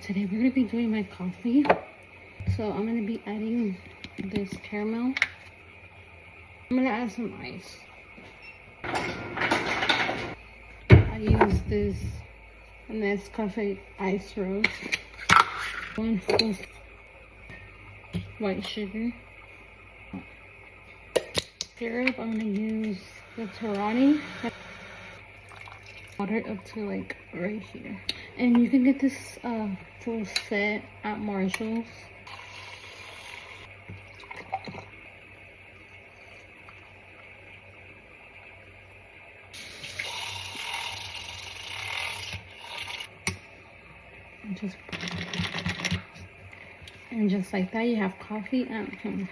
Today we're gonna be doing my coffee. So I'm gonna be adding this caramel. I'm gonna add some ice. I use this Nescafe Ice Roast. 1 full white sugar. Syrup, I'm gonna use the Torani. Water up to like right here. And you can get this full set at Marshall's. And just like that, you have coffee at home.